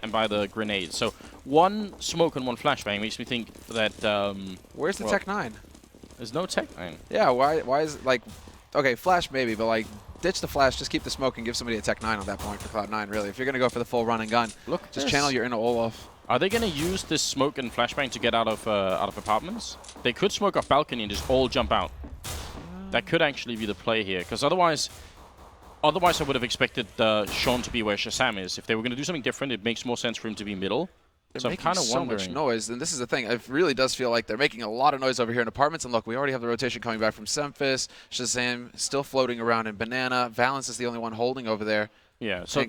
and by the grenade. So one smoke and one flashbang makes me think that... Where's the Tech 9? There's no Tech 9. Yeah, why is it like... Okay, flash maybe, but like... Ditch the flash, just keep the smoke and give somebody a Tech 9 on that point for Cloud9, really. If you're going to go for the full run and gun, just channel your inner Olaf. Are they going to use this smoke and flashbang to get out of apartments? They could smoke off balcony and just all jump out. That could actually be the play here, because otherwise I would have expected Sean to be where Shazam is. If they were going to do something different, it makes more sense for him to be middle. They're making so much noise, and this is the thing. It really does feel like they're making a lot of noise over here in apartments. And look, we already have the rotation coming back from Semphis. Shazam still floating around in Banana. Valence is the only one holding over there. Yeah, so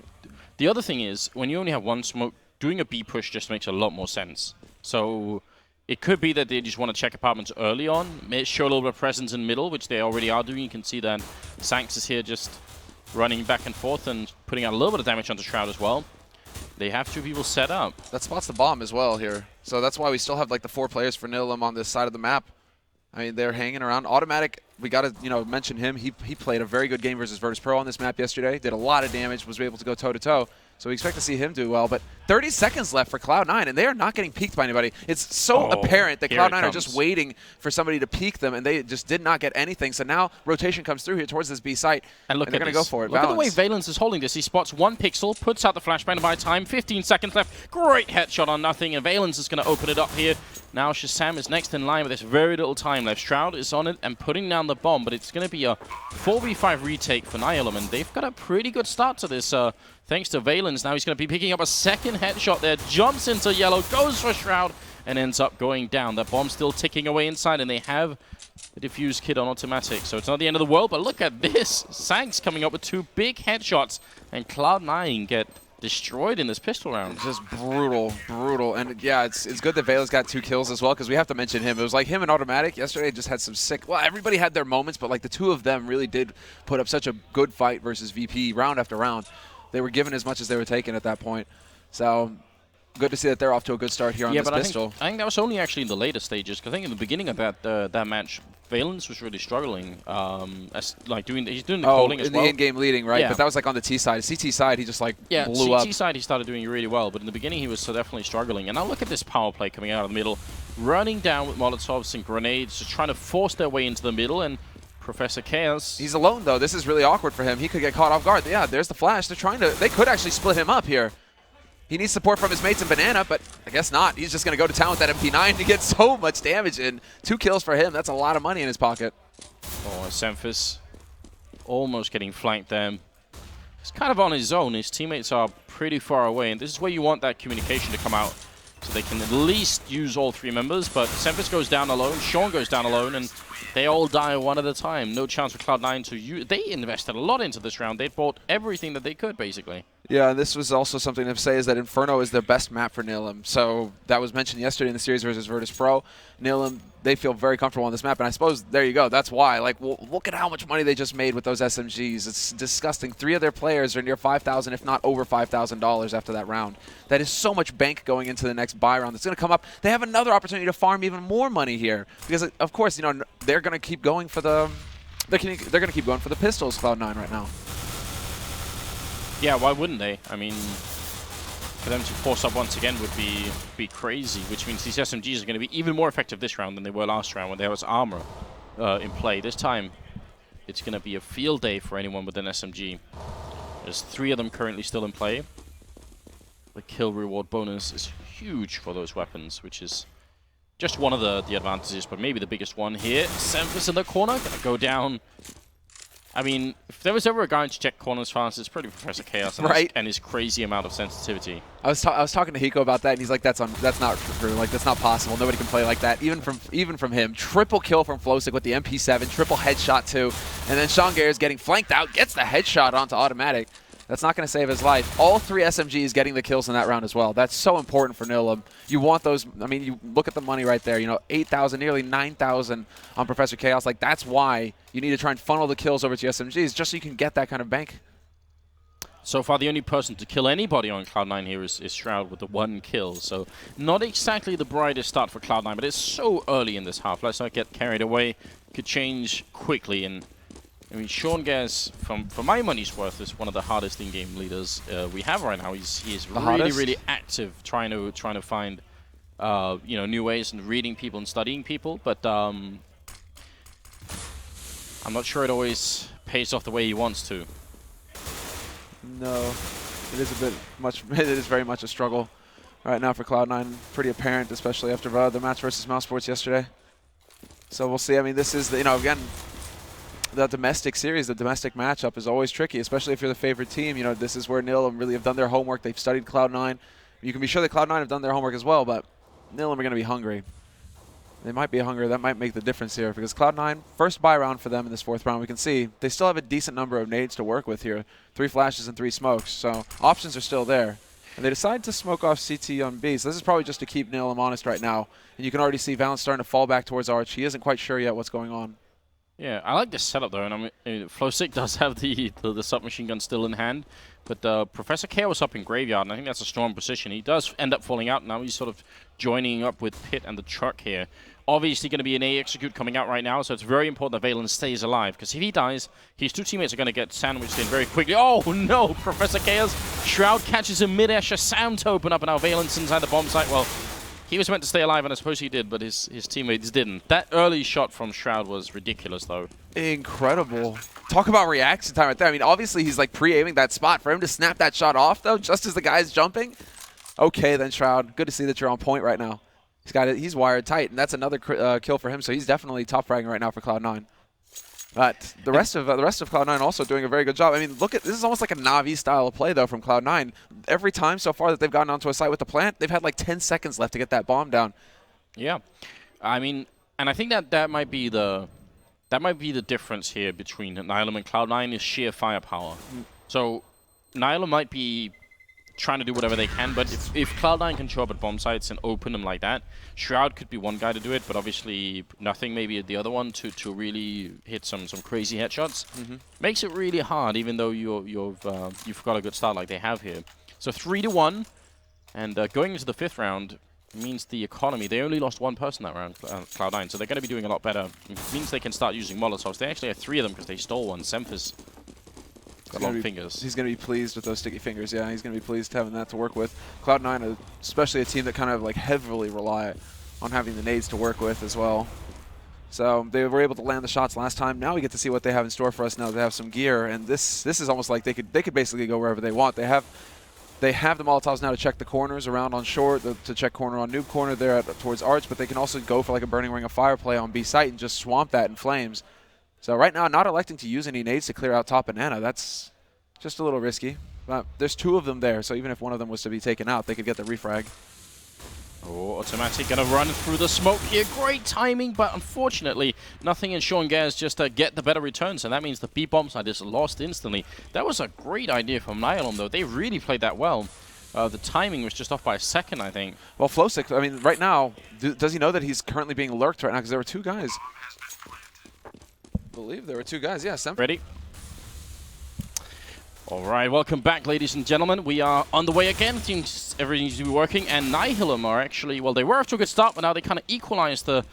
the other thing is, when you only have one smoke, doing a B push just makes a lot more sense. So it could be that they just want to check apartments early on, show a little bit of presence in middle, which they already are doing. You can see that Sanks is here just running back and forth and putting out a little bit of damage onto Shroud as well. They have 2 people set up. That spots the bomb as well here. So that's why we still have like the 4 players for Nihilum on this side of the map. I mean, they're hanging around. Automatic, we got to mention him. He played a very good game versus Virtus Pro on this map yesterday. Did a lot of damage, was able to go toe-to-toe. So we expect to see him do well. But 30 seconds left for Cloud9, and they are not getting peeked by anybody. It's so apparent that Cloud9 are just waiting for somebody to peek them, and they just did not get anything. So now rotation comes through here towards this B site, and they're going to go for it. Look at the way Valence is holding this. He spots 1 pixel, puts out the flashbang to buy time. 15 seconds left. Great headshot on nothing, and Valence is going to open it up here. Now Shazam is next in line, but there's very little time left. Shroud is on it and putting down the bomb, but it's going to be a 4v5 retake for Nihilum, and they've got a pretty good start to this thanks to Valence. Now he's going to be picking up a second headshot there, jumps into yellow, goes for Shroud, and ends up going down. That bomb's still ticking away inside, and they have the defuse kit on automatic, so it's not the end of the world, but look at this. Sanks coming up with 2 big headshots, and Cloud9 get destroyed in this pistol round. Just brutal, brutal. And yeah, it's good that Valence got 2 kills as well, because we have to mention him. It was like him and Automatic yesterday just had some sick... Well, everybody had their moments, but like the 2 of them really did put up such a good fight versus VP round after round. They were given as much as they were taking at that point. So good to see that they're off to a good start here on this pistol. I think that was only actually in the later stages. Cause I think in the beginning of that match, Valence was really struggling. He's doing the calling as well. In the in-game leading, right? Yeah. But that was like on the T side. CT side, he just like blew up. CT side, he started doing really well, but in the beginning he was definitely struggling. And now look at this power play coming out of the middle, running down with Molotovs and grenades, just trying to force their way into the middle. And Professor Chaos. He's alone though. This is really awkward for him. He could get caught off guard. Yeah, there's the flash. They could actually split him up here. He needs support from his mates in Banana, but I guess not. He's just going to go to town with that MP9 to get so much damage in. 2 kills for him. That's a lot of money in his pocket. Oh, Semphis almost getting flanked there. He's kind of on his own. His teammates are pretty far away, and this is where you want that communication to come out, so they can at least use all 3 members. But Semphis goes down alone, Sean goes down alone, and they all die one at a time. No chance for Cloud9 to use. They invested a lot into this round. They bought everything that they could, basically. Yeah, and this was also something to say is that Inferno is their best map for Nihilum. So that was mentioned yesterday in the series versus Virtus Pro. Nihilum, they feel very comfortable on this map, and I suppose there you go. That's why. Like, well, look at how much money they just made with those SMGs. It's disgusting. 3 of their players are near $5,000, if not over $5,000 after that round. That is so much bank going into the next buy round that's going to come up. They have another opportunity to farm even more money here because, of course, you know, they're going to keep going for the they're going to keep going for the pistols. Cloud9 right now. Yeah, why wouldn't they? I mean, for them to force up once again would be crazy, which means these SMGs are going to be even more effective this round than they were last round when there was armor in play. This time, it's going to be a field day for anyone with an SMG. There's 3 of them currently still in play. The kill reward bonus is huge for those weapons, which is just one of the advantages, but maybe the biggest one here. Semphis in the corner, going to go down. I mean, if there was ever a guy to check corners fast, it's probably Professor Chaos and his crazy amount of sensitivity. I was talking to Hiko about that, and he's like, "That's not true. Like, that's not possible. Nobody can play like that." Even from him, triple kill from Flowsick with the MP7, triple headshot too, and then Sean Gare is getting flanked out, gets the headshot onto Automatic. That's not going to save his life. All 3 SMGs getting the kills in that round as well. That's so important for Nihilum. You want those. I mean, you look at the money right there. You know, 8,000, nearly 9,000 on Professor Chaos. Like, that's why you need to try and funnel the kills over to your SMGs, just so you can get that kind of bank. So far, the only person to kill anybody on Cloud9 here is Shroud with the 1 kill. So not exactly the brightest start for Cloud9, but it's so early in this half. Let's not get carried away. Could change quickly, and I mean, Sean Gares, for my money's worth, is one of the hardest in-game leaders we have right now. He's really active, trying to find new ways and reading people and studying people. But I'm not sure it always pays off the way he wants to. No, it is a bit much. It is very much a struggle right now for Cloud9. Pretty apparent, especially after the match versus Mouse Sports yesterday. So we'll see. I mean, this is again. The domestic series, the domestic matchup is always tricky, especially if you're the favorite team. This is where Nihilum really have done their homework. They've studied Cloud9. You can be sure that Cloud9 have done their homework as well, but Nihilum are going to be hungry. They might be hungry. That might make the difference here because Cloud9, first buy round for them in this 4th round. We can see they still have a decent number of nades to work with here. 3 flashes and 3 smokes, so options are still there. And they decide to smoke off CT on B, so this is probably just to keep Nihilum honest right now. And you can already see Valence starting to fall back towards Arch. He isn't quite sure yet what's going on. Yeah, I like this setup though, and I mean, Flowsick does have the submachine gun still in hand, but Professor K was up in Graveyard, and I think that's a strong position. He does end up falling out now. He's sort of joining up with Pit and the truck here. Obviously going to be an A execute coming out right now, so it's very important that Valence stays alive, because if he dies, his 2 teammates are going to get sandwiched in very quickly. Oh no, Professor Chaos. Shroud catches him mid-air, Shazam to open up, and now Valence inside the bomb site. Well, he was meant to stay alive, and I suppose he did, but his teammates didn't. That early shot from Shroud was ridiculous, though. Incredible. Talk about reaction time right there. I mean, obviously he's like pre-aiming that spot. For him to snap that shot off, though, just as the guy's jumping. Okay, then, Shroud. Good to see that you're on point right now. He's wired tight, and that's another kill for him, so he's definitely top fragging right now for Cloud9. But the rest of Cloud9 also doing a very good job. I mean, look at this is almost like a Na'Vi style of play though from Cloud9. Every time so far that they've gotten onto a site with the plant, they've had like 10 seconds left to get that bomb down. Yeah, I mean, and I think that might be the difference here between Nihilum and Cloud9 is sheer firepower. So Nihilum might be trying to do whatever they can, but if Cloud9 can show up at bomb sites and open them like that, Shroud could be one guy to do it, but obviously Nothing maybe the other one to really hit some crazy headshots. Makes it really hard, even though you've got a good start like they have here. So 3-1, and going into the 5th round means the economy. They only lost 1 person that round, Cloud9, so they're going to be doing a lot better. It means they can start using Molotovs. They actually have 3 of them because they stole one. Semphis got long fingers. He's going to be pleased with those sticky fingers. Yeah, he's going to be pleased having that to work with. Cloud9, especially a team that kind of like heavily rely on having the nades to work with as well. So they were able to land the shots last time. Now we get to see what they have in store for us now that they have some gear. And this is almost like they could basically go wherever they want. They have the Molotovs now to check the corners around on short, to check corner on noob corner there towards Arch, but they can also go for like a Burning Ring of Fire play on B site and just swamp that in flames. So right now, not electing to use any nades to clear out top banana. That's just a little risky. But there's 2 of them there, so even if one of them was to be taken out, they could get the refrag. Oh, Automatic gonna run through the smoke here. Great timing, but unfortunately, Nothing and Sean Gares just get the better returns, and that means the B bomb side is lost instantly. That was a great idea from Nihilum, though. They really played that well. The timing was just off by a second, I think. Well, Flowsick, I mean, right now, does he know that he's currently being lurked right now? Because there were 2 guys. I believe there were 2 guys. Yeah, Ready? All right, welcome back, ladies and gentlemen. We are on the way again. Everything seems to be working, and Nihilum are actually, well, they were off to a good start, but now they kind of equalized the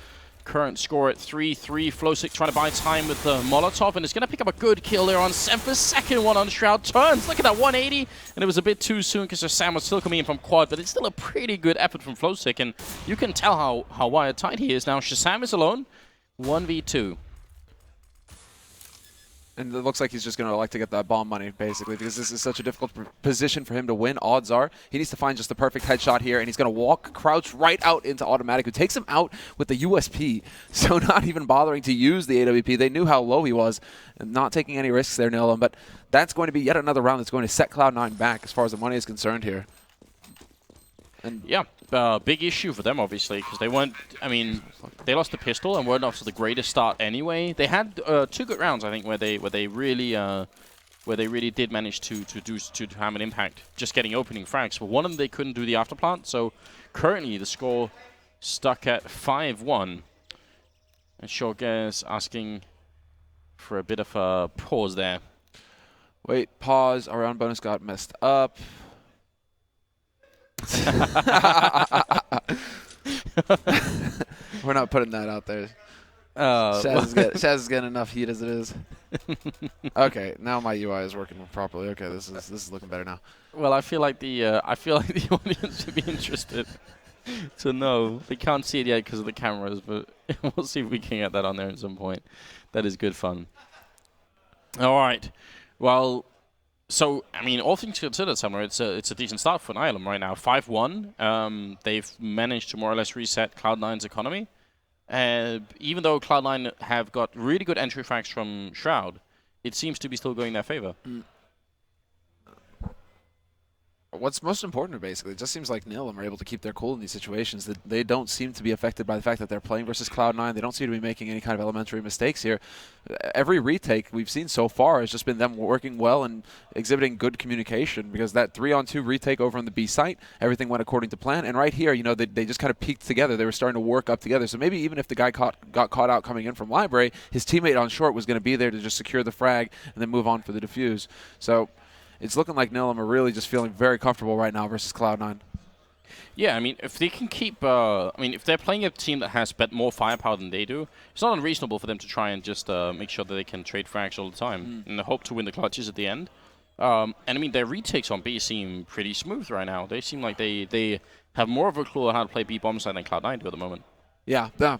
current score at 3-3. Flowsick trying to buy time with the Molotov, and it's going to pick up a good kill there on Semphis. Second one on Shroud. Turns. Look at that 180, and it was a bit too soon because Sam was still coming in from quad, but it's still a pretty good effort from Flowsick, and you can tell how wire tight he is now. Shazam is alone. 1v2. And it looks like he's just going to elect to get that bomb money, basically, because this is such a difficult position for him to win. Odds are he needs to find just the perfect headshot here, and he's going to walk, crouch right out into Automatic, who takes him out with the USP. So not even bothering to use the AWP. They knew how low he was, and not taking any risks there, Nihilum. But that's going to be yet another round that's going to set Cloud9 back as far as the money is concerned here. And yeah, big issue for them, obviously, because they weren't, I mean, they lost the pistol and weren't off to the greatest start anyway. They had 2 good rounds, I think, where they really did manage to have an impact, just getting opening frags. But one of them, they couldn't do the afterplant, so currently the score stuck at 5-1. And Shoga's asking for a bit of a pause there. Wait, pause. Our round bonus got messed up. We're not putting that out there. Shaz is getting enough heat as it is. Okay, now my UI is working properly. Okay, this is looking better now. Well, I feel like the audience would be interested to know. They can't see it yet because of the cameras, but we'll see if we can get that on there at some point. That is good fun. All right. Well, so I mean, all things considered, Summer, it's a decent start for Nihilum right now. 5-1. They've managed to more or less reset Cloud9's economy. Even though Cloud9 have got really good entry frags from Shroud, it seems to be still going in their favor. What's most important, basically, it just seems like Nihilum are able to keep their cool in these situations. That they don't seem to be affected by the fact that they're playing versus Cloud9. They don't seem to be making any kind of elementary mistakes here. Every retake we've seen so far has just been them working well and exhibiting good communication, because that 3-on-2 retake over on the B site, everything went according to plan. And right here, you know, they just kind of peaked together. They were starting to work up together. So maybe even if the guy got caught out coming in from Library, his teammate on short was going to be there to just secure the frag and then move on for the defuse. So it's looking like Nihilum are really just feeling very comfortable right now versus Cloud9. Yeah, I mean, if they can keep, if they're playing a team that has more firepower than they do, it's not unreasonable for them to try and just make sure that they can trade frags all the time and hope to win the clutches at the end. And I mean, their retakes on B seem pretty smooth right now. They seem like they have more of a clue on how to play B bomb side than Cloud9 do at the moment. Yeah, I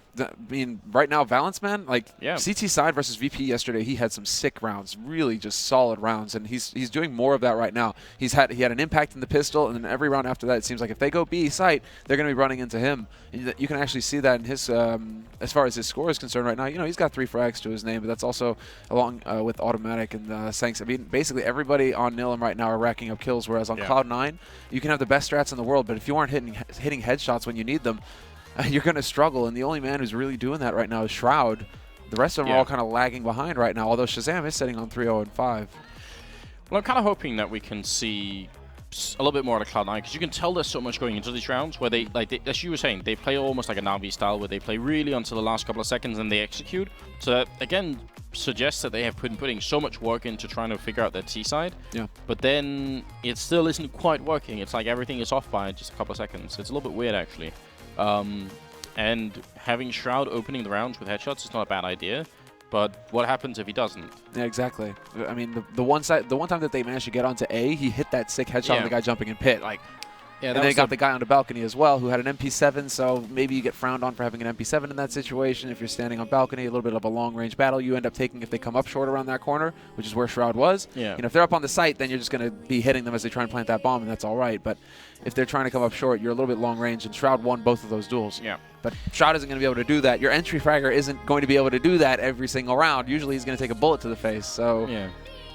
mean, right now, Valence, man, like, yeah. CT side versus VP yesterday, he had some sick rounds, really just solid rounds, and he's doing more of that right now. He had an impact in the pistol, and then every round after that, it seems like if they go B site, they're going to be running into him. And you can actually see that in his, as far as his score is concerned right now. You know, he's got 3 frags to his name, but that's also along with Automatic and Sanks. I mean, basically everybody on Nihilum right now are racking up kills, whereas on Cloud9, you can have the best strats in the world, but if you aren't hitting headshots when you need them, you're going to struggle, and the only man who's really doing that right now is Shroud. The rest of them are all kind of lagging behind right now, although Shazam is sitting on 3-0-5. Well, I'm kind of hoping that we can see a little bit more out of Cloud9, because you can tell there's so much going into these rounds where they, as you were saying, they play almost like a Navi style, where they play really until the last couple of seconds and they execute. So that, again, suggests that they have been putting so much work into trying to figure out their T side. Yeah. But then it still isn't quite working. It's like everything is off by just a couple of seconds. It's a little bit weird, actually. And having Shroud opening the rounds with headshots is not a bad idea, but what happens if he doesn't? Yeah, exactly. I mean, the one time that they managed to get onto A, he hit that sick headshot on the guy jumping in pit. Like, yeah, and then they got the guy on the balcony as well who had an MP7, so maybe you get frowned on for having an MP7 in that situation. If you're standing on balcony, a little bit of a long-range battle, you end up taking if they come up short around that corner, which is where Shroud was. Yeah. You know, if they're up on the site, then you're just going to be hitting them as they try and plant that bomb, and that's all right. But if they're trying to come up short, you're a little bit long-range, and Shroud won both of those duels. Yeah. But Shroud isn't going to be able to do that. Your entry fragger isn't going to be able to do that every single round. Usually he's going to take a bullet to the face. So yeah.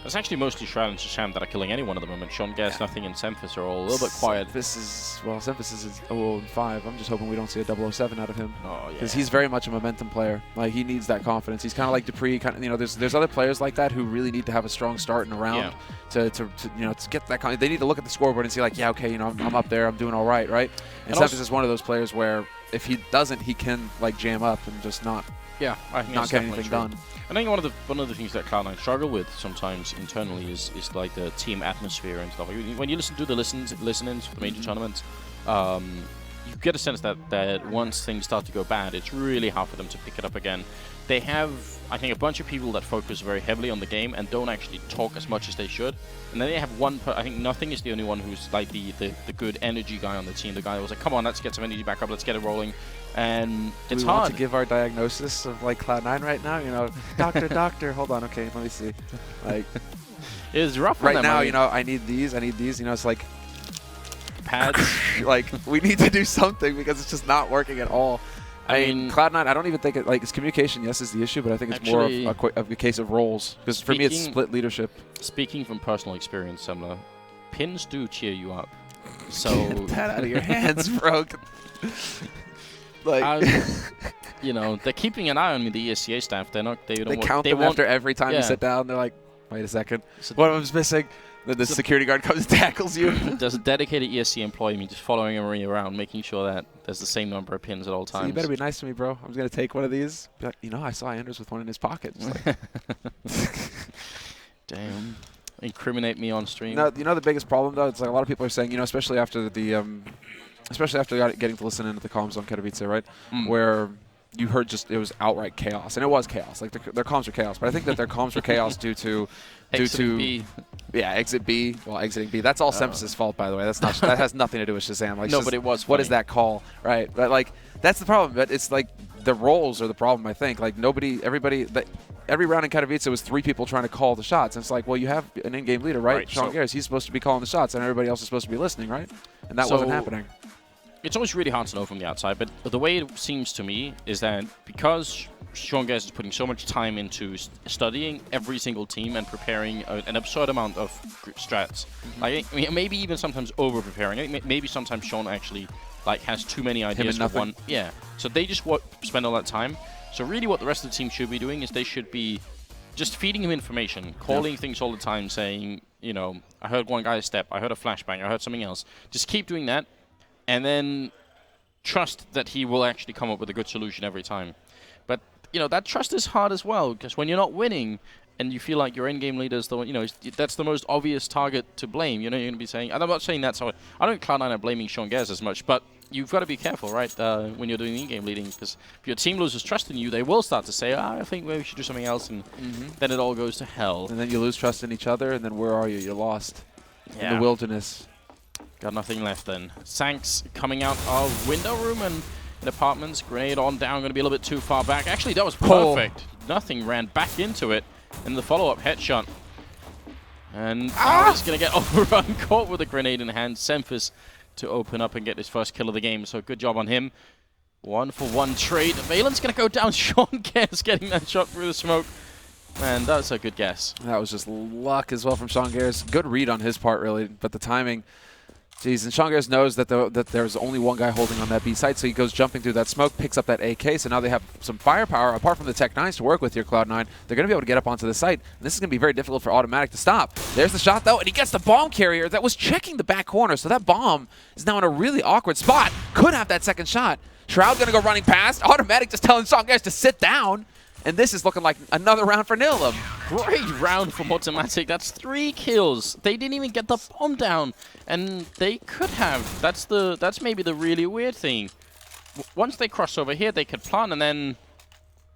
It's actually mostly Shroud and Shazam that are killing anyone at the moment. Sean Guess, Nothing, and Semphis are all a little bit quiet. Semphis is 0-5. I'm just hoping we don't see a 007 out of him. Oh, yeah. Because he's very much a momentum player. Like, he needs that confidence. He's kind of like Dupree. You know, there's other players like that who really need to have a strong start in a round to get that. They need to look at the scoreboard and see, like, yeah, okay, you know, I'm up there, I'm doing all right, right? And Semphis is one of those players where if he doesn't, he can like jam up and just not I think not get anything done. I think one of the things that Cloud9 struggle with sometimes internally is like the team atmosphere and stuff. When you listen to the listen-ins for the major tournaments, you get a sense that once things start to go bad, it's really hard for them to pick it up again. They have, I think, a bunch of people that focus very heavily on the game and don't actually talk as much as they should. And then they have one, I think Nothing is the only one who's like the good energy guy on the team. The guy that was like, come on, let's get some energy back up, let's get it rolling. And it's hard. Do we want to give our diagnosis of like Cloud9 right now? You know, doctor, hold on, okay, let me see. Like, it's rough right now, you know, I need these, you know, it's like pads. Like, we need to do something because it's just not working at all. I mean, Cloud9, I don't even think it's communication, yes, is the issue, but I think it's more of a case of roles. Because for me, it's split leadership. Speaking from personal experience, Semler, pins do cheer you up. So get that out of your hands, bro. Like, you know, they're keeping an eye on me, the ESEA staff. They count them after every time you sit down. They're like, wait a second, one of them's missing. Then the security guard comes and tackles you. There's a dedicated ESC employee just following him around, making sure that there's the same number of pins at all times. So you better be nice to me, bro. I'm just going to take one of these. Be like, you know, I saw Anders with one in his pocket. Like damn. Incriminate me on stream. No, you know the biggest problem, though? It's like a lot of people are saying, you know, especially after getting to listen into the comms on Katowice, right? Where you heard just it was outright chaos, and it was chaos. Like their comms were chaos, but I think that their comms were chaos due to B. Yeah, exit B. Well, exiting B. That's all Semphis's fault, by the way. That's not. That has nothing to do with Shazam. Like, no, but it was. What is that call, right? But like, that's the problem. But it's like the roles are the problem. I think like every round in Katowice was 3 people trying to call the shots. And it's like, well, you have an in-game leader, right? Sean Garris. He's supposed to be calling the shots, and everybody else is supposed to be listening, right? And that wasn't happening. It's always really hard to know from the outside, but the way it seems to me is that because Sean Garris is putting so much time into studying every single team and preparing an absurd amount of strats, like maybe even sometimes over-preparing. Maybe sometimes Sean actually like has too many ideas for one. Yeah. So they just spend all that time. So really what the rest of the team should be doing is they should be just feeding him information, calling things all the time, saying, you know, I heard one guy step, I heard a flashbang, I heard something else. Just keep doing that. And then trust that he will actually come up with a good solution every time. But, you know, that trust is hard as well, because when you're not winning and you feel like your in-game leader is the one, you know, that's the most obvious target to blame. You know, you're going to be saying, and I'm not saying that, so I don't Cloud9 are blaming Sean Garris as much, but you've got to be careful, right, when you're doing in-game leading, because if your team loses trust in you, they will start to say, I think maybe we should do something else, and then it all goes to hell. And then you lose trust in each other, and then where are you? You're lost in the wilderness. Got nothing left then. Sanks coming out of window room and in apartments. Grenade on down, going to be a little bit too far back. Actually, that was perfect. Nothing ran back into it. And the follow-up headshot. And he's going to get overrun, caught with a grenade in hand. Semphis to open up and get his first kill of the game. So good job on him. 1-for-1 trade. Valen's going to go down. Sean Garris getting that shot through the smoke. Man, that's a good guess. That was just luck as well from Sean Garris. Good read on his part, really, but the timing. Jeez, and Sean Garris knows that there's only one guy holding on that B site, so he goes jumping through that smoke, picks up that AK, so now they have some firepower, apart from the Tech-9s, to work with here, Cloud9. They're going to be able to get up onto the site, and this is going to be very difficult for Automatic to stop. There's the shot, though, and he gets the bomb carrier that was checking the back corner, so that bomb is now in a really awkward spot. Could have that second shot. Shroud going to go running past. Automatic just telling Sean Garris to sit down. And this is looking like another round for Nihilum. Great round from Automatic. That's 3 kills. They didn't even get the bomb down, and they could have. That's maybe the really weird thing. Once they cross over here, they could plant, and then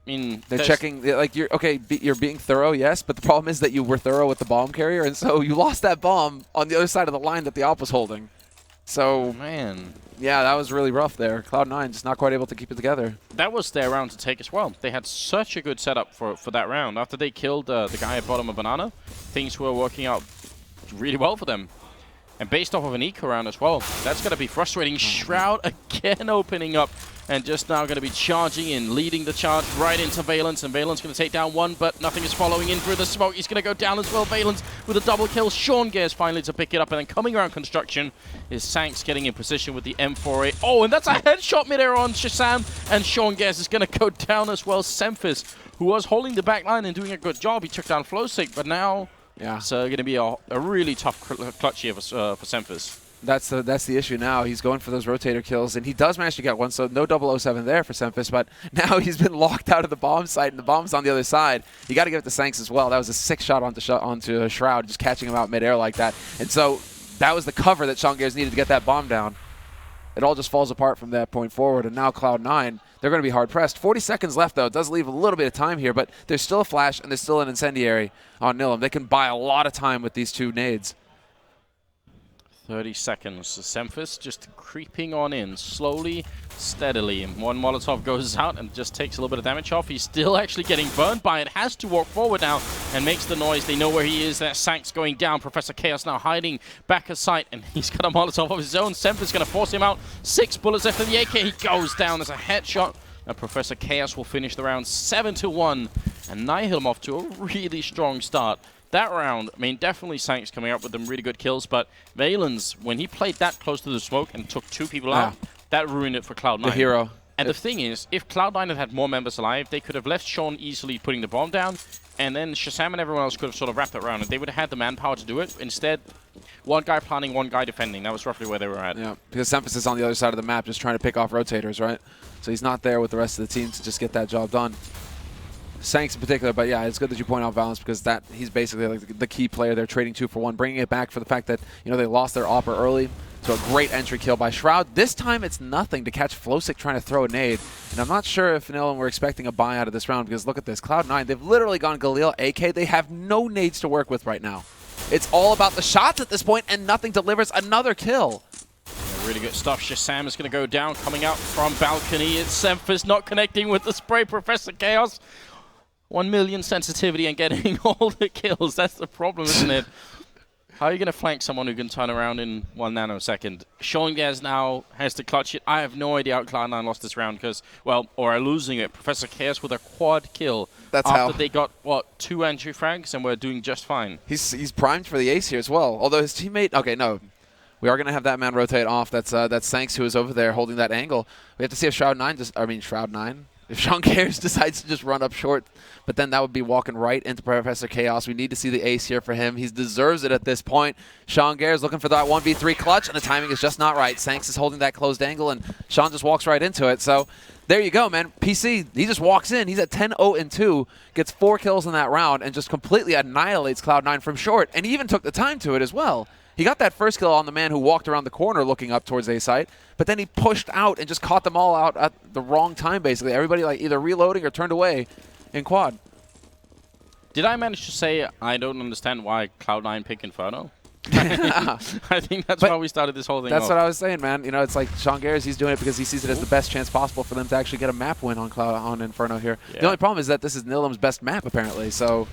I mean they're checking. Like you're being thorough, yes, but the problem is that you were thorough with the bomb carrier, and so you lost that bomb on the other side of the line that the op was holding. So man. Yeah, that was really rough there. Cloud9 just not quite able to keep it together. That was their round to take as well. They had such a good setup for that round. After they killed the guy at bottom of Banana, things were working out really well for them. And based off of an eco round as well, that's going to be frustrating. Shroud again opening up and just now going to be charging in, leading the charge right into Valence. And Valence going to take down one, but nothing is following in through the smoke. He's going to go down as well. Valence with a double kill. Sean Garris finally to pick it up. And then coming around construction is Sanks getting in position with the M4A. Oh, and that's a headshot midair on Shazam. And Sean Garris is going to go down as well. Semphis, who was holding the back line and doing a good job. He took down Flowstick, but now it's going to be a really tough clutch here for Semphis. That's the issue now. He's going for those rotator kills, and he does manage to get one, so no 007 there for Semphis, but now he's been locked out of the bomb site, and the bomb's on the other side. You got to give it to Sanks as well. That was a sick shot onto Shroud, just catching him out midair like that. And so that was the cover that Sean Garris needed to get that bomb down. It all just falls apart from that point forward, and now Cloud9, they're going to be hard-pressed. 40 seconds left, though. It does leave a little bit of time here, but there's still a flash, and there's still an incendiary on Nihilum. They can buy a lot of time with these 2 nades. 30 seconds. Semphis just creeping on in, slowly, steadily. And one Molotov goes out and just takes a little bit of damage off. He's still actually getting burned by it. Has to walk forward now and makes the noise. They know where he is. That Sanks going down. Professor Chaos now hiding back of sight. And he's got a Molotov of his own. Semphis going to force him out. 6 bullets after the AK. He goes down. There's a headshot. And Professor Chaos will finish the round 7-1. And Nihilum off to a really strong start. That round, I mean, definitely Sanks coming up with them really good kills, but Valens, when he played that close to the smoke and took 2 people out, that ruined it for Cloud9. The hero. And the thing is, if Cloud9 had more members alive, they could have left Sean easily putting the bomb down, and then Shazam and everyone else could have sort of wrapped it around, and they would have had the manpower to do it. Instead, one guy planning, one guy defending. That was roughly where they were at. Yeah, because Semphis is on the other side of the map just trying to pick off rotators, right? So he's not there with the rest of the team to just get that job done. Sanks in particular, but yeah, it's good that you point out Valence because he's basically like the key player. They're trading 2 for 1, bringing it back for the fact that they lost their opera early. It's to a great entry kill by Shroud. This time it's nothing to catch Flosick trying to throw a nade. And I'm not sure if Nihilum were expecting a buy out of this round, because look at this. Cloud9, they've literally gone Galil, AK. They have no nades to work with right now. It's all about the shots at this point, and nothing delivers another kill. Yeah, really good stuff. Shazam is going to go down, coming out from balcony. It's Semphis not connecting with the spray. Professor Chaos, 1 million sensitivity and getting all the kills. That's the problem, isn't it? How are you going to flank someone who can turn around in 1 nanosecond? Sean Gaz now has to clutch it. I have no idea how Cloud9 lost this round because, well, or are losing it. Professor Chaos with a quad kill. That's after they got, what, 2 entry frags and were doing just fine. He's primed for the ace here as well. Although his teammate, okay, no. We are going to have that man rotate off. That's Sanks who is over there holding that angle. We have to see if Shroud9, if Sean Cares decides to just run up short, but then that would be walking right into Professor Chaos. We need to see the ace here for him. He deserves it at this point. Sean Cares looking for that 1v3 clutch, and the timing is just not right. Sanks is holding that closed angle, and Sean just walks right into it. So there you go, man. PC, he just walks in. He's at 10-0-2, gets 4 kills in that round, and just completely annihilates Cloud9 from short, and he even took the time to it as well. He got that first kill on the man who walked around the corner looking up towards A site, but then he pushed out and just caught them all out at the wrong time, basically. Everybody like either reloading or turned away in quad. Did I manage to say I don't understand why Cloud9 pick Inferno? I think that's why we started this whole thing That's off. what I was saying, man. You know, it's like Sean Garris, he's doing it because he sees it as the best chance possible for them to actually get a map win on Inferno here. Yeah. The only problem is that this is Nihilum's best map, apparently, so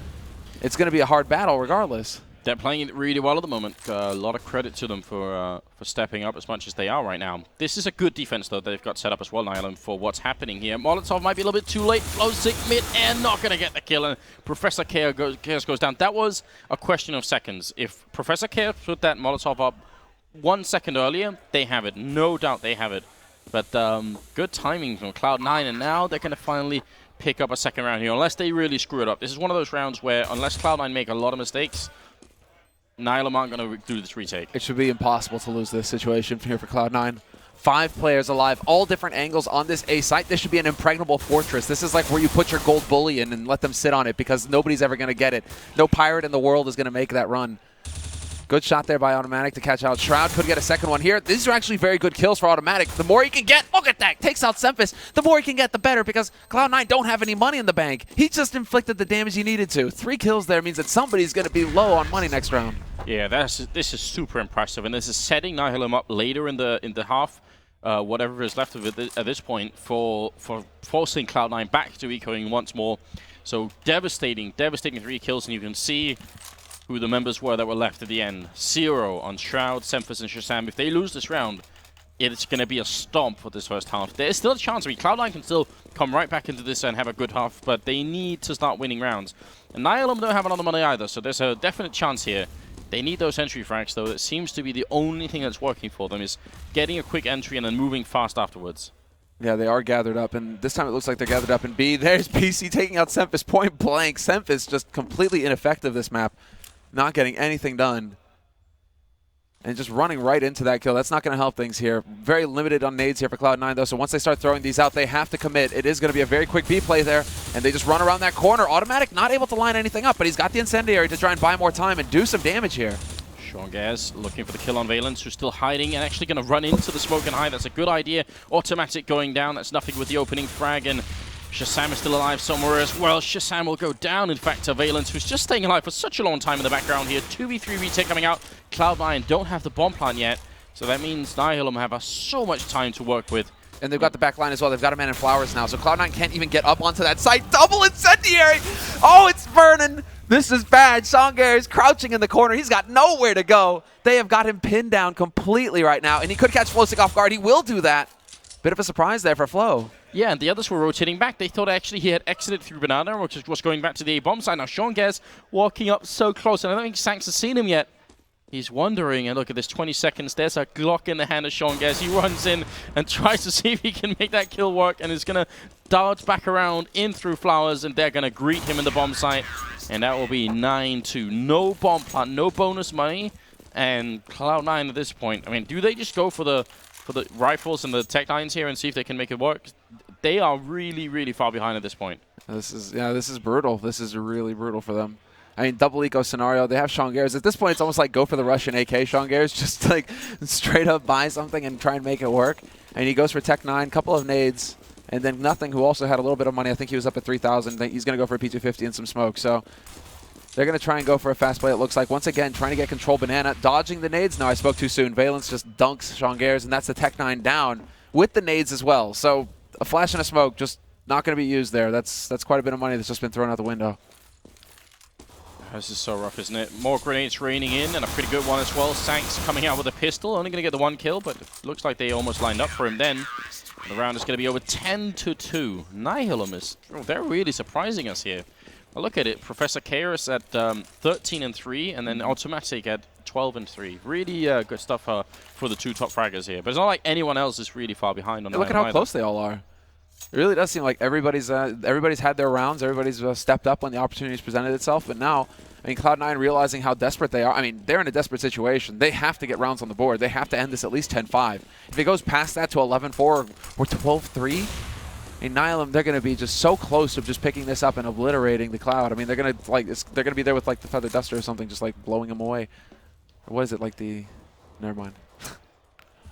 it's going to be a hard battle regardless. They're playing it really well at the moment. A lot of credit to them for stepping up as much as they are right now. This is a good defense, though, they've got set up as well, Nihilum, for what's happening here. Molotov might be a little bit too late. Flosick mid-air, not going to get the kill, and Professor Chaos goes down. That was a question of seconds. If Professor Chaos put that Molotov up 1 second earlier, they have it. No doubt they have it. But good timing from Cloud9, and now they're going to finally pick up a second round here, unless they really screw it up. This is one of those rounds where, unless Cloud9 make a lot of mistakes, Nihilum aren't going to do this retake. It should be impossible to lose this situation here for Cloud9. 5 players alive, all different angles on this A site. This should be an impregnable fortress. This is like where you put your gold bullion and let them sit on it because nobody's ever going to get it. No pirate in the world is going to make that run. Good shot there by Automatic to catch out Shroud. Could get a second one here. These are actually very good kills for Automatic. The more he can get, look at that, takes out Semphis. The more he can get, the better, because Cloud9 don't have any money in the bank. He just inflicted the damage he needed to. 3 kills there means that somebody's going to be low on money next round. Yeah, this is super impressive, and this is setting Nihilum up later in the half, whatever is left of it at this point, for forcing Cloud9 back to ecoing once more. So devastating 3 kills, and you can see who the members were that were left at the end. 0 on Shroud, Semphis, and Shazam. If they lose this round, it's going to be a stomp for this first half. There's still a chance. I mean, Cloud9 can still come right back into this and have a good half, but they need to start winning rounds. And Nihilum don't have a lot of money either, so there's a definite chance here. They need those entry frags, though. That seems to be the only thing that's working for them, is getting a quick entry and then moving fast afterwards. Yeah, they are gathered up, and this time it looks like they're gathered up in B. There's PC taking out Semphis point blank. Semphis just completely ineffective this map. Not getting anything done. And just running right into that kill. That's not going to help things here. Very limited on nades here for Cloud9, though. So once they start throwing these out, they have to commit. It is going to be a very quick B play there. And they just run around that corner. Automatic not able to line anything up, but he's got the Incendiary to try and buy more time and do some damage here. Sean Gaz looking for the kill on Valence, who's still hiding and actually going to run into the smoke and hide. That's a good idea. Automatic going down. That's nothing with the opening frag. And Shazam is still alive somewhere as well. Shazam will go down, in fact, to Valence, who's just staying alive for such a long time in the background here. 2v3 retake coming out. Cloud9 don't have the bomb plant yet, so that means Nihilum have so much time to work with. And they've got the back line as well. They've got a man in flowers now, so Cloud9 can't even get up onto that site. Double Incendiary! Oh, it's burning! This is bad. Songar is crouching in the corner. He's got nowhere to go. They have got him pinned down completely right now, and he could catch Flosick off guard. He will do that. Bit of a surprise there for Flo. Yeah, and the others were rotating back. They thought actually he had exited through Banana, which was going back to the A-bomb side. Now Sean Gaz walking up so close, and I don't think Sanks has seen him yet. He's wondering, and look at this, 20 seconds. There's a Glock in the hand of Sean Gaz. He runs in and tries to see if he can make that kill work, and is going to dodge back around in through flowers, and they're going to greet him in the bomb site. And that will be 9-2. No bomb plant, no bonus money, and Cloud9 at this point. I mean, do they just go for the rifles and the tech lines here and see if they can make it work? They are really, really far behind at this point. This is brutal. This is really brutal for them. I mean, double eco scenario. They have Sean Gares. At this point, it's almost like go for the Russian AK Sean Gares. Just like straight up buy something and try and make it work. And he goes for Tech 9, couple of nades, and then Nothing, who also had a little bit of money. I think he was up at 3,000. He's going to go for a P250 and some smoke. So they're going to try and go for a fast play, it looks like. Once again, trying to get control. Banana dodging the nades. No, I spoke too soon. Valence just dunks Sean Gares, and that's the Tech 9 down with the nades as well. So a flash and a smoke just not going to be used there. That's quite a bit of money that's just been thrown out the window. This is so rough, isn't it? More grenades raining in, and a pretty good one as well. Sanks coming out with a pistol, only going to get the 1 kill, but it looks like they almost lined up for him then. The round is going to be over 10-2. Nihilum is, they're really surprising us here. Well, look at it, Professor Chaos at 13-3, and then Automatic at 12-3. Really good stuff for the 2 top fraggers here. But it's not like anyone else is really far behind on Nihilum. Look at how close they all are. It really does seem like everybody's had their rounds. Everybody's stepped up when the opportunities presented itself. But now, I mean, Cloud9 realizing how desperate they are. I mean, they're in a desperate situation. They have to get rounds on the board. They have to end this at least 10-5. If it goes past that to 11-4 or 12-3, in Nihilum, they're going to be just so close to just picking this up and obliterating the Cloud. I mean, they're going to be there with like the Feather Duster or something, just like blowing them away. Or what is it, like the? Never mind.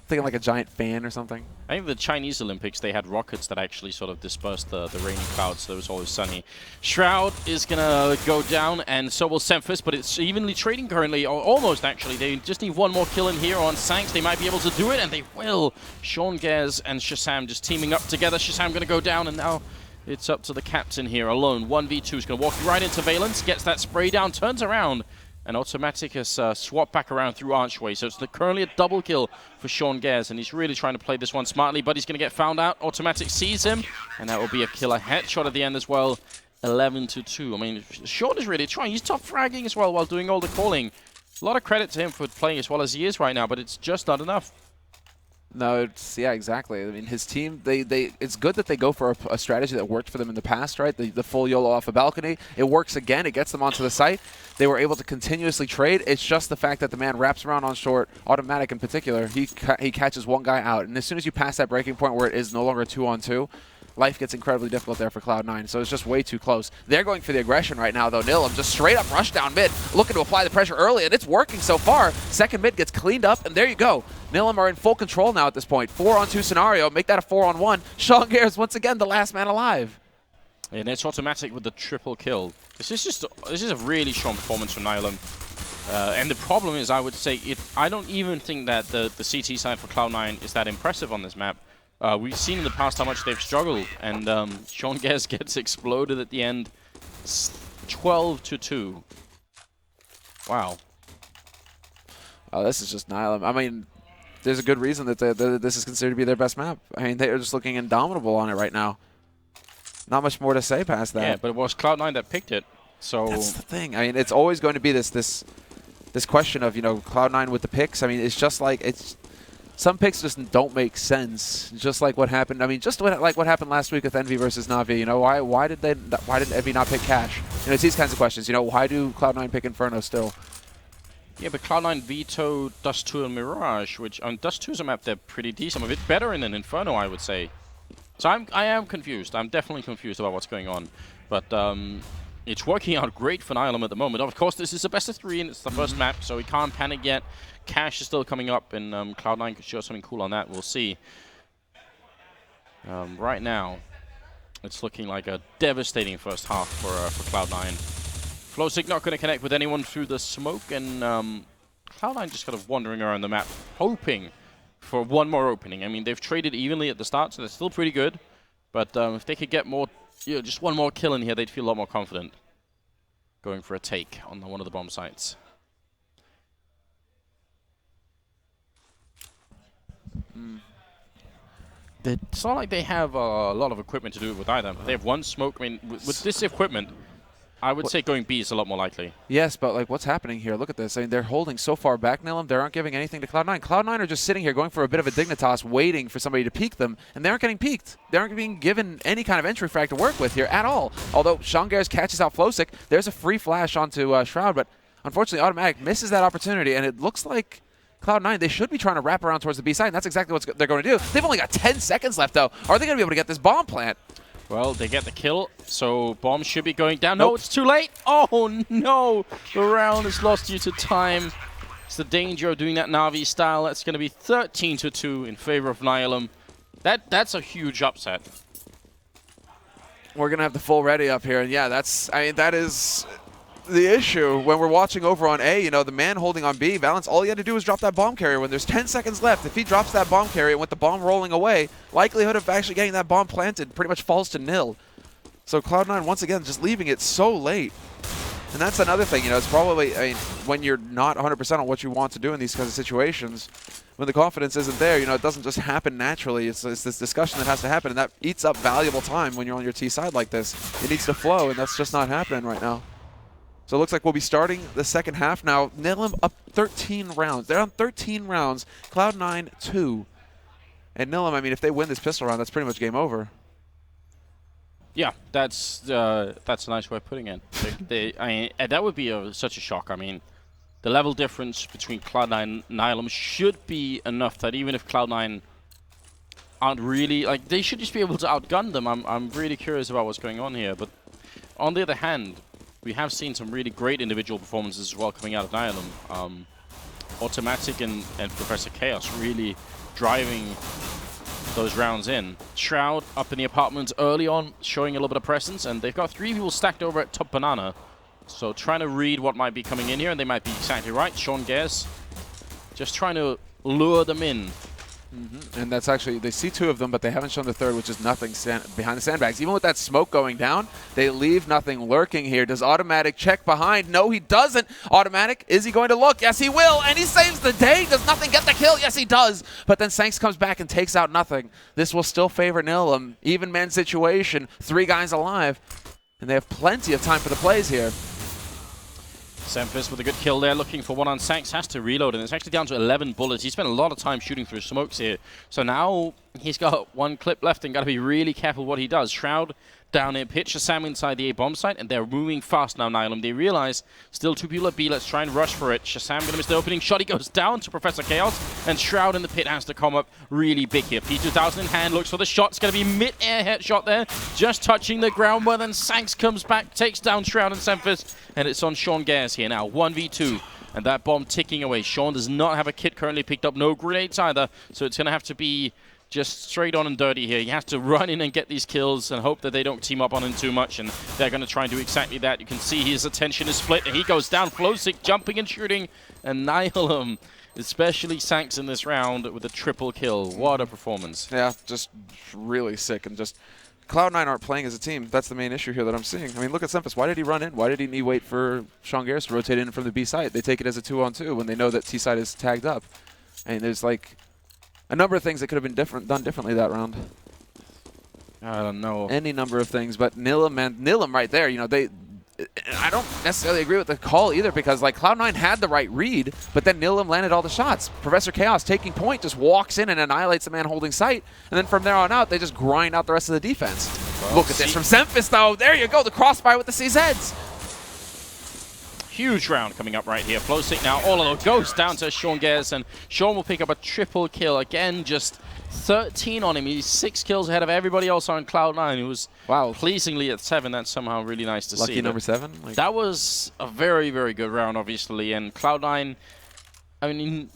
Thinking like a giant fan or something. I think the Chinese Olympics, they had rockets that actually sort of dispersed the raining clouds, so it was always sunny. Shroud is going to go down, and so will Semphis, but it's evenly trading currently, or almost actually. They just need 1 more kill in here on Sanks. They might be able to do it, and they will. Sean Gares and Shazam just teaming up together. Shazam going to go down, and now it's up to the captain here alone. 1v2 is going to walk right into Valence, gets that spray down, turns around. And Automatic has swapped back around through Archway, so it's currently a double kill for Sean Gares, and he's really trying to play this one smartly, but he's going to get found out. Automatic sees him, and that will be a killer headshot at the end as well. 11-2. I mean, Sean is really trying. He's top fragging as well while doing all the calling. A lot of credit to him for playing as well as he is right now, but it's just not enough. No, yeah, exactly. I mean, his team, it's good that they go for a strategy that worked for them in the past, right? The full YOLO off a balcony. It works again. It gets them onto the site. They were able to continuously trade. It's just the fact that the man wraps around on short, Automatic in particular. He catches one guy out. And as soon as you pass that breaking point where it is no longer a 2-on-2, life gets incredibly difficult there for Cloud9, so it's just way too close. They're going for the aggression right now, though. Nihilum just straight up rush down mid, looking to apply the pressure early, and it's working so far. Second mid gets cleaned up, and there you go. Nihilum are in full control now at this point. 4-on-2 scenario, make that a 4-on-1. Sean Gares, once again, the last man alive. And it's Automatic with the triple kill. This is a really strong performance from Nihilum. And the problem is, I would say, I don't even think that the CT side for Cloud9 is that impressive on this map. We've seen in the past how much they've struggled, and Sean Gares gets exploded at the end. 12-2. Wow. Oh, this is just Nihilum. I mean, there's a good reason that this is considered to be their best map. I mean, they're just looking indomitable on it right now. Not much more to say past that. Yeah, but it was Cloud9 that picked it. So that's the thing. I mean, it's always going to be this question of, you know, Cloud9 with the picks. I mean, it's just like some picks just don't make sense. Just like what happened. I mean, like what happened last week with Envy versus Na'Vi. You know, why did Envy not pick Cash? You know, it's these kinds of questions. You know, why do Cloud9 pick Inferno still? Yeah, but Cloud9 vetoed Dust 2 and Mirage, which on Dust 2 is a map they're pretty decent. A bit better in an Inferno, I would say. So I am confused. I'm definitely confused about what's going on. But it's working out great for Nihilum at the moment. Of course, this is a best of 3 and it's the first map, so we can't panic yet. Cash is still coming up, and Cloud9 could show something cool on that. We'll see. Right now, it's looking like a devastating first half for Cloud9. Flowsick not going to connect with anyone through the smoke, and Cloud9 just kind of wandering around the map, hoping for one more opening. I mean, they've traded evenly at the start, so they're still pretty good. But if they could get more, you know, just one more kill in here, they'd feel a lot more confident going for a take on one of the bomb sites. It's not like they have a lot of equipment to do it with either. They have one smoke. I mean, with this equipment, I would say going B is a lot more likely. Yes, but like, what's happening here? Look at this. I mean, they're holding so far back, Nihilum. They aren't giving anything to Cloud9. Cloud9 are just sitting here going for a bit of a Dignitas, waiting for somebody to peek them, and they aren't getting peeked. They aren't being given any kind of entry frag to work with here at all. Although Sean Gares catches out Flowsick, there's a free flash onto Shroud, but unfortunately Automatic misses that opportunity, and it looks like Cloud9, they should be trying to wrap around towards the B side, and that's exactly what they're going to do. They've only got 10 seconds left, though. Are they going to be able to get this bomb plant? Well, they get the kill, so bomb should be going down. No, it's too late. Oh no, the round is lost due to time. It's the danger of doing that Na'Vi style. That's going to be 13-2 in favor of Nihilum. That's a huge upset. We're going to have the full ready up here. And yeah, that is the issue when we're watching over on A. You know, the man holding on B, Valence, all he had to do was drop that bomb carrier when there's 10 seconds left. If he drops that bomb carrier with the bomb rolling away, likelihood of actually getting that bomb planted pretty much falls to nil. So Cloud9, once again, just leaving it so late. And that's another thing, you know, it's probably, I mean, when you're not 100% on what you want to do in these kinds of situations, when the confidence isn't there, you know, it doesn't just happen naturally. It's this discussion that has to happen, and that eats up valuable time when you're on your T side like this. It needs to flow, and that's just not happening right now. So it looks like we'll be starting the second half now. Nihilum up 13 rounds. They're on 13 rounds. Cloud9, 2. And Nihilum, I mean, if they win this pistol round, that's pretty much game over. Yeah, that's a nice way of putting it. I mean, that would be such a shock. I mean, the level difference between Cloud9 and Nihilum should be enough that even if Cloud9 aren't really, like, they should just be able to outgun them. I'm really curious about what's going on here. But on the other hand, we have seen some really great individual performances as well coming out of Nihilum. Automatic and Professor Chaos really driving those rounds in. Shroud up in the apartments early on, showing a little bit of presence, and they've got 3 people stacked over at top banana. So trying to read what might be coming in here, and they might be exactly right. Sean Gares just trying to lure them in. And that's actually, they see 2 of them, but they haven't shown the third, which is nothing behind the sandbags. Even with that smoke going down, they leave nothing lurking here. Does Automatic check behind? No, he doesn't. Automatic, is he going to look? Yes, he will, and he saves the day. Does nothing get the kill? Yes, he does. But then Sanks comes back and takes out nothing. This will still favor Nihilum. Even man situation, 3 guys alive, and they have plenty of time for the plays here. Semphis with a good kill there, looking for one on Sanks, has to reload, and it's actually down to 11 bullets. He spent a lot of time shooting through smokes here. So now he's got 1 clip left and got to be really careful what he does. Shroud down in pitch, Shazam inside the A bomb site, and they're moving fast now, Nihilum. They realize still 2 people at B, let's try and rush for it. Shazam gonna miss the opening shot, he goes down to Professor Chaos, and Shroud in the pit has to come up really big here. P2000 in hand, looks for the shot, it's gonna be mid-air headshot there, just touching the ground, but then Sanks comes back, takes down Shroud and Semphis, and it's on Sean Gares here now, 1v2. And that bomb ticking away. Sean does not have a kit currently picked up, no grenades either, so it's gonna have to be just straight on and dirty here. You have to run in and get these kills and hope that they don't team up on him too much, and they're going to try and do exactly that. You can see his attention is split, and he goes down, Flowsick jumping and shooting, and Nihilum, especially Sanks in this round with a triple kill. What a performance. Yeah, just really sick, and just Cloud9 aren't playing as a team. That's the main issue here that I'm seeing. I mean, look at Semphis. Why did he run in? Why didn't he wait for Sean Gares to rotate in from the B side? They take it as a 2-on-2 when they know that T side is tagged up. And there's like a number of things that could have been done differently that round. I don't know. Any number of things, but Nihilum right there, you know, I don't necessarily agree with the call either, because like Cloud9 had the right read, but then Nihilum landed all the shots. Professor Chaos taking point just walks in and annihilates the man holding sight, and then from there on out, they just grind out the rest of the defense. Well, look at this from Semphis though. There you go, the crossfire with the CZs. Huge round coming up right here. Flowsick now all of goes down to Sean Gares, and Sean will pick up a triple kill. Again, just 13 on him. He's 6 kills ahead of everybody else on Cloud9, who was pleasingly at 7. That's somehow really nice to see. Lucky number 7? Like, that was a very, very good round, obviously. And Cloud9, I mean,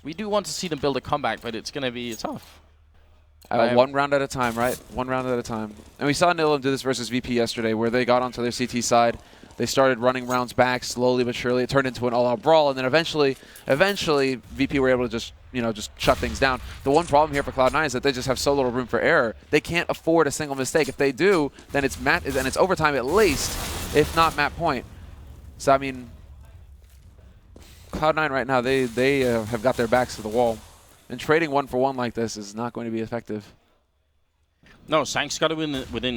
we do want to see them build a comeback, but it's going to be tough. 1 round at a time, right? 1 round at a time. And we saw Nihilum do this versus VP yesterday, where they got onto their CT side. They started running rounds back slowly but surely. It turned into an all-out brawl, and then eventually, VP were able to just shut things down. The one problem here for Cloud9 is that they just have so little room for error. They can't afford a single mistake. If they do, then it's overtime at least, if not map point. So I mean, Cloud9 right now, they have got their backs to the wall, and trading 1-for-1 like this is not going to be effective. No, Sanks got it within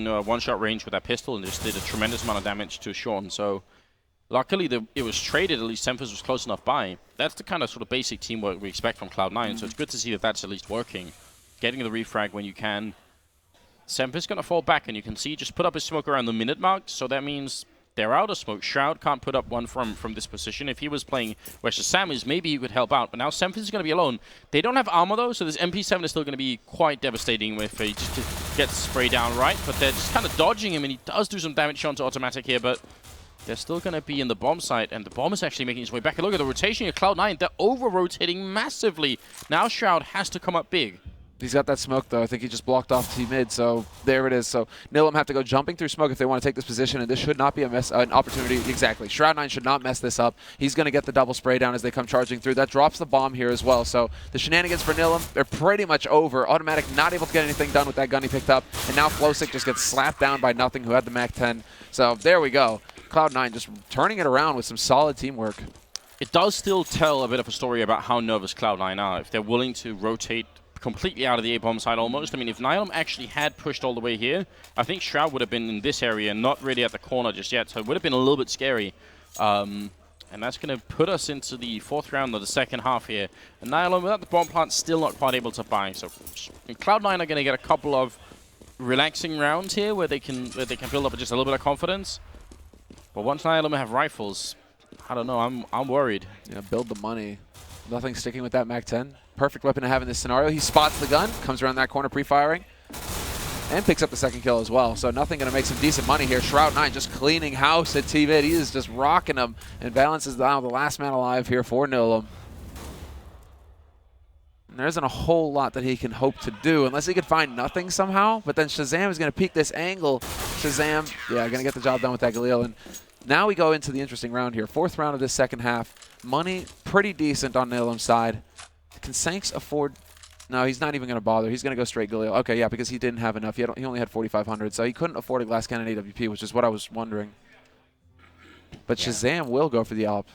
1-shot range with that pistol and just did a tremendous amount of damage to Sean. So luckily it was traded, at least Semphis was close enough by. That's the kind of sort of basic teamwork we expect from Cloud9, so it's good to see that that's at least working. Getting the refrag when you can. Semphis going to fall back, and you can see just put up his smoke around the minute mark, so that means They're out of smoke. Shroud can't put up one from this position. If he was playing where Shazam is, maybe he could help out. But now Semphis is going to be alone. They don't have armor, though, so this MP7 is still going to be quite devastating if he just gets sprayed down right. But they're just kind of dodging him, and he does do some damage onto automatic here, but they're still going to be in the bomb site, and the bomb is actually making its way back. And look at the rotation here. Cloud9, they're over-rotating massively. Now Shroud has to come up big. He's got that smoke, though. I think he just blocked off T-mid, so there it is. So Nihilum have to go jumping through smoke if they want to take this position, and this should not be an opportunity. Exactly. Shroud9 should not mess this up. He's going to get the double spray down as they come charging through. That drops the bomb here as well. So the shenanigans for Nihilum, they're pretty much over. Automatic not able to get anything done with that gun he picked up, and now Flowsick just gets slapped down by Nothing, who had the MAC-10. So there we go. Cloud9 just turning it around with some solid teamwork. It does still tell a bit of a story about how nervous Cloud9 are. If they're willing to rotate completely out of the A-bomb side almost. I mean, if Nihilum actually had pushed all the way here, I think Shroud would have been in this area, not really at the corner just yet, so it would have been a little bit scary. And that's going to put us into the 4th round of the second half here. And Nihilum, without the bomb plant, still not quite able to buy. So Cloud9 are going to get a couple of relaxing rounds here where they can build up just a little bit of confidence. But once Nihilum have rifles, I don't know, I'm worried. Yeah, build the money. Nothing sticking with that MAC-10. Perfect weapon to have in this scenario. He spots the gun, comes around that corner pre-firing, and picks up the second kill as well. So Nothing going to make some decent money here. Shroud9 just cleaning house at T-mid. He is just rocking them, and Valence is now the last man alive here for Nihilum. And there isn't a whole lot that he can hope to do unless he could find Nothing somehow. But then Shazam is going to peek this angle. Shazam, yeah, going to get the job done with that Galil. And now we go into the interesting round here. 4th round of this second half. Money pretty decent on Nihilum's side. Can Sanks afford? No, he's not even going to bother. He's going to go straight Galil. Okay, yeah, because he didn't have enough. He only had 4,500, so he couldn't afford a glass cannon AWP, which is what I was wondering. But yeah. Shazam will go for the AWP.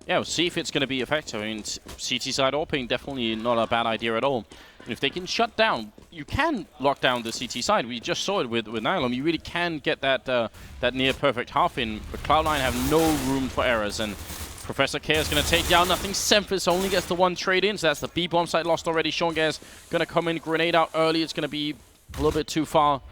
Yeah, we'll see if it's going to be effective. I mean, CT side AWPing, definitely not a bad idea at all. And if they can shut down, you can lock down the CT side. We just saw it with Nihilum. You really can get that that near perfect half in, but Cloud9 have no room for errors. And Professor K is going to take down Nothing. Semphis only gets the one trade in, so that's the B-bomb site lost already. Shonga's going to come in, grenade out early. It's going to be a little bit too far.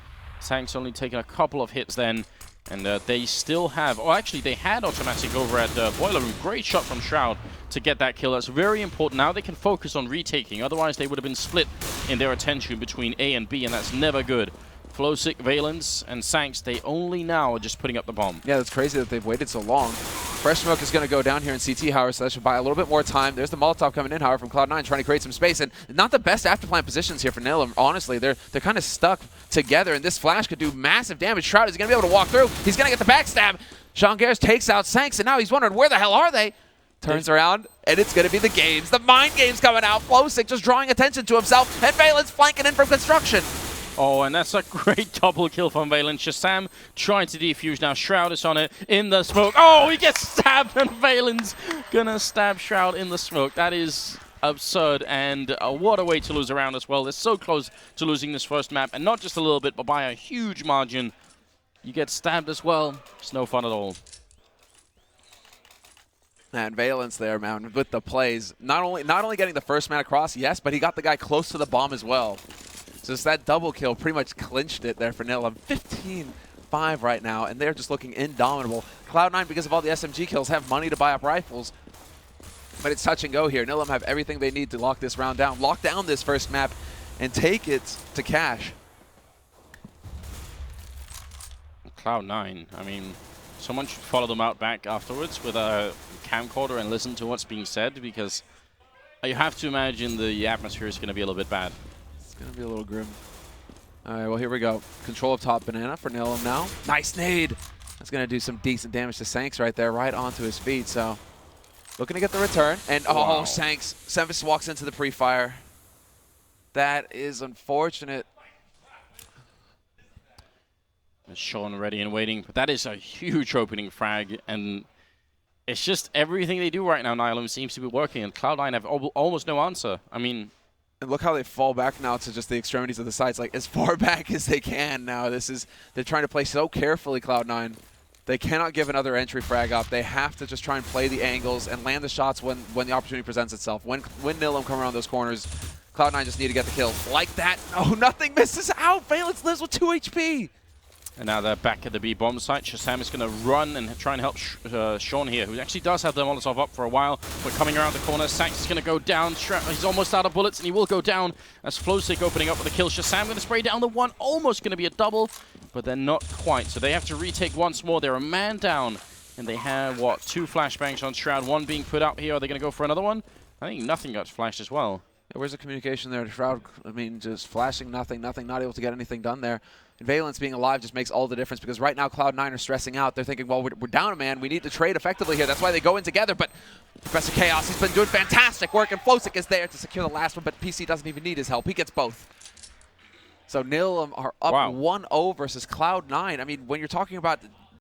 Sank's only taking a couple of hits then. And they still have, oh, actually, they had automatic over at Boiler Room. Great shot from Shroud to get that kill. That's very important. Now they can focus on retaking. Otherwise, they would have been split in their attention between A and B, and that's never good. Flowsick, Valence, and Sanks, they only now are just putting up the bomb. Yeah, that's crazy that they've waited so long. Fresh Smoke is going to go down here in CT, however, so that should buy a little bit more time. There's the Molotov coming in, however, from Cloud9, trying to create some space. And not the best afterplan positions here for Nihilum, honestly. They're kind of stuck together, and this flash could do massive damage. Shroud is going to be able to walk through. He's going to get the backstab. Sean Garris takes out Sanks, and now he's wondering, where the hell are they? Turns around, and it's going to be the games. The mind games coming out. Flowsick just drawing attention to himself, and Valence flanking in from construction. Oh, and that's a great double kill from Valence. Shazam trying to defuse now. Shroud is on it in the smoke. Oh, he gets stabbed, and Valence gonna stab Shroud in the smoke. That is absurd, and what a way to lose a round as well. They're so close to losing this first map, and not just a little bit, but by a huge margin. You get stabbed as well. It's no fun at all. And Valence there, man, with the plays. Not only getting the first man across, yes, but he got the guy close to the bomb as well. So it's that double kill pretty much clinched it there for Nihilum. 15-5 right now, and they're just looking indomitable. Cloud9, because of all the SMG kills, have money to buy up rifles. But it's touch and go here. Nihilum have everything they need to lock this round down, lock down this first map, and take it to cash. Cloud9, I mean, someone should follow them out back afterwards with a camcorder and listen to what's being said, because you have to imagine the atmosphere is going to be a little bit bad. Gonna be a little grim. All right, well, here we go. Control of top banana for Nihilum now. Nice nade. That's gonna do some decent damage to Sanks right there, right onto his feet. So looking to get the return. And wow. Oh, Sanks. Semphis walks into the pre-fire. That is unfortunate. Sean ready and waiting, but that is a huge opening frag, and it's just everything they do right now, Nihilum, seems to be working, and Cloud9 have almost no answer. I mean, and look how they fall back now to just the extremities of the sides, like as far back as they can now. They're trying to play so carefully, Cloud9. They cannot give another entry frag up. They have to just try and play the angles and land the shots when the opportunity presents itself. When Nihilum come around those corners, Cloud9 just need to get the kill. Like that. No, Nothing misses out. Valence lives with 2 HP. And now they're back at the B bomb site. Shazam is going to run and try and help Sean here, who actually does have the Molotov up for a while. We're coming around the corner. Sax is going to go down. He's almost out of bullets, and he will go down as Flowstick opening up with a kill. Shazam going to spray down the one. Almost going to be a double, but they're not quite. So they have to retake once more. They're a man down, and they have, what, 2 flashbangs on Shroud. One being put out here. Are they going to go for another one? I think nothing got flashed as well. Yeah, where's the communication there? Shroud, I mean, just flashing nothing, not able to get anything done there. And Valence being alive just makes all the difference because right now Cloud9 are stressing out. They're thinking, well, we're down a man. We need to trade effectively here. That's why they go in together. But Professor Chaos, he's been doing fantastic work, and Flowstick is there to secure the last one, but PC doesn't even need his help. He gets both. So Nihilum are up 1-0 versus Cloud9. I mean, when you're talking about